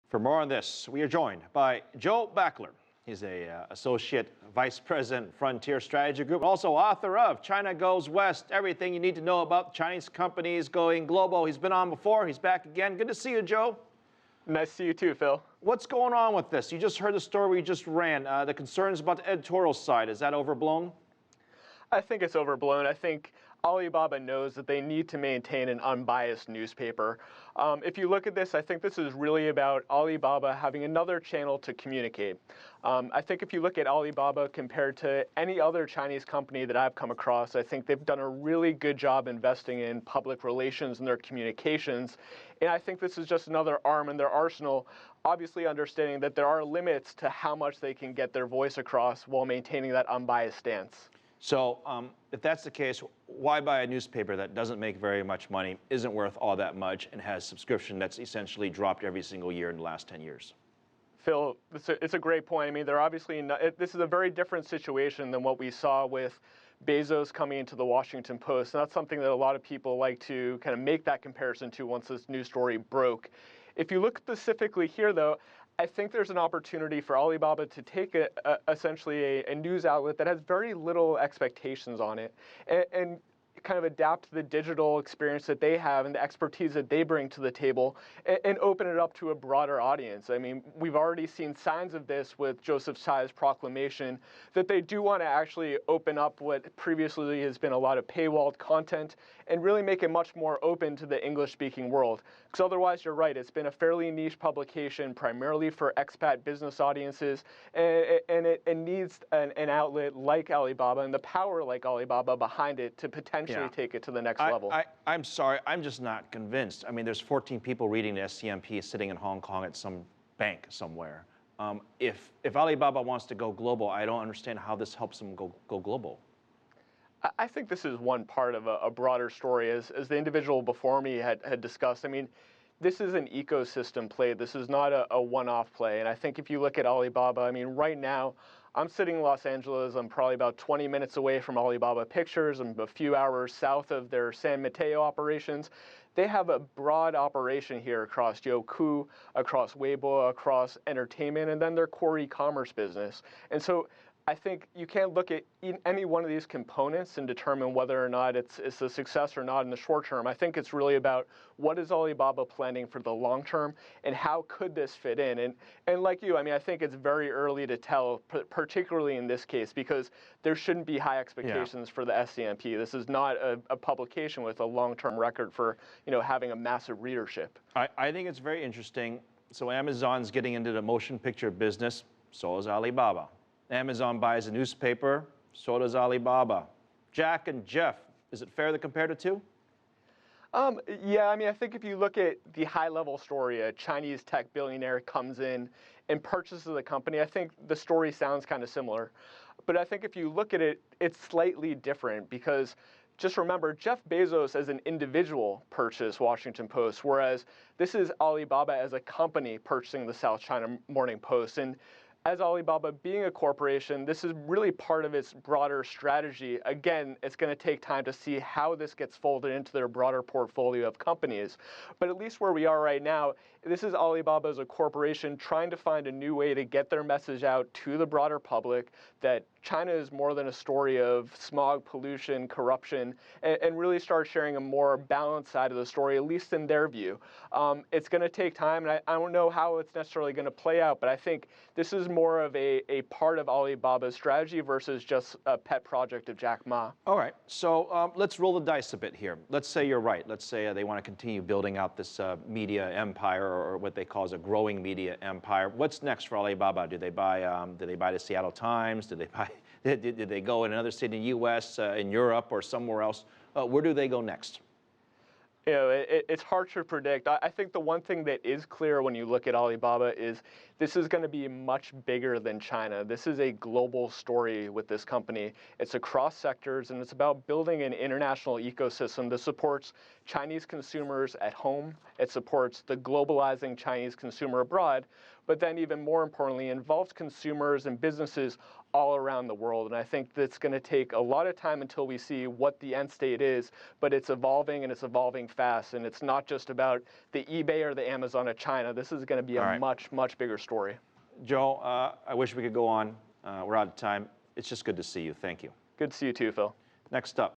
For more on this, we are joined by Joel Backaler. He's a Associate Vice President, Frontier Strategy Group, also author of China Goes West, everything you need to know about Chinese companies going global. He's been on before. He's back again. Good to see you, Joe. Nice to see you too, Phil. What's going on with this? You just heard the story we just ran. The concerns about the editorial side, is that overblown? I think it's overblown. I think Alibaba knows that they need to maintain an unbiased newspaper. If you look at this, I think this is really about Alibaba having another channel to communicate. I think if you look at Alibaba compared to any other Chinese company that I've come across, I think they've done a really good job investing in public relations and their communications. And I think this is just another arm in their arsenal, obviously understanding that there are limits to how much they can get their voice across while maintaining that unbiased stance. So if that's the case, why buy a newspaper that doesn't make very much money, isn't worth all that much, and has subscription that's essentially dropped every single year in the last 10 years? Phil, it's a great point. I mean, they're obviously not, this is a very different situation than what we saw with Bezos coming into the Washington Post. And that's something that a lot of people like to kind of make that comparison to once this news story broke. If you look specifically here, though, I think there's an opportunity for Alibaba to take essentially a news outlet that has very little expectations on it and kind of adapt to the digital experience that they have and the expertise that they bring to the table and open it up to a broader audience. I mean, we've already seen signs of this with Joseph Tsai's proclamation that they do want to actually open up what previously has been a lot of paywalled content and really make it much more open to the English-speaking world. Because otherwise, you're right, it's been a fairly niche publication primarily for expat business audiences, and it needs an outlet like Alibaba and the power like Alibaba behind it to potentially take it to the next level. I'm sorry, I'm just not convinced. I mean, there's 14 people reading the SCMP sitting in Hong Kong at some bank somewhere. If Alibaba wants to go global, I don't understand how this helps them go global. I think this is one part of a broader story, as the individual before me had discussed. I mean, this is an ecosystem play. This is not a one-off play. And I think if you look at Alibaba, I mean, right now, I'm sitting in Los Angeles. I'm probably about 20 minutes away from Alibaba Pictures. I'm a few hours south of their San Mateo operations. They have a broad operation here across Youku, across Weibo, across entertainment, and then their core e-commerce business. And so I think you can't look at any one of these components and determine whether or not it's a success or not in the short term. I think it's really about what is Alibaba planning for the long term and how could this fit in. And like you, I mean, I think it's very early to tell, particularly in this case, because there shouldn't be high expectations for the SCMP. This is not a publication with a long-term record for, having a massive readership. I think it's very interesting. So Amazon's getting into the motion picture business, so is Alibaba. Amazon buys a newspaper, so does Alibaba. Jack and Jeff, is it fair to compare the two? Yeah, I mean, I think if you look at the high-level story, a Chinese tech billionaire comes in and purchases the company, I think the story sounds kind of similar. But I think if you look at it, it's slightly different because just remember, Jeff Bezos as an individual purchased Washington Post, whereas this is Alibaba as a company purchasing the South China Morning Post. And as Alibaba being a corporation, this is really part of its broader strategy. Again, it's going to take time to see how this gets folded into their broader portfolio of companies. But at least where we are right now, this is Alibaba as a corporation trying to find a new way to get their message out to the broader public that China is more than a story of smog, pollution, corruption, and really start sharing a more balanced side of the story, at least in their view. It's going to take time, and I don't know how it's necessarily going to play out, but I think this is more of a part of Alibaba's strategy versus just a pet project of Jack Ma. All right, so let's roll the dice a bit here. Let's say you're right. Let's say they want to continue building out this media empire, or what they call as a growing media empire. What's next for Alibaba? Do they buy the Seattle Times? Did they go in another city in the U.S., in Europe, or somewhere else? Where do they go next? It's hard to predict. I think the one thing that is clear when you look at Alibaba is this is going to be much bigger than China. This is a global story with this company. It's across sectors, and it's about building an international ecosystem that supports Chinese consumers at home. It supports the globalizing Chinese consumer abroad, but then even more importantly, involves consumers and businesses all around the world. And I think that's going to take a lot of time until we see what the end state is, but it's evolving, and it's evolving fast, and it's not just about the eBay or the Amazon of China. This is going to be a much, much bigger story. Joe, I wish we could go on. We're out of time. It's just good to see you. Thank you. Good to see you too, Phil. Next up.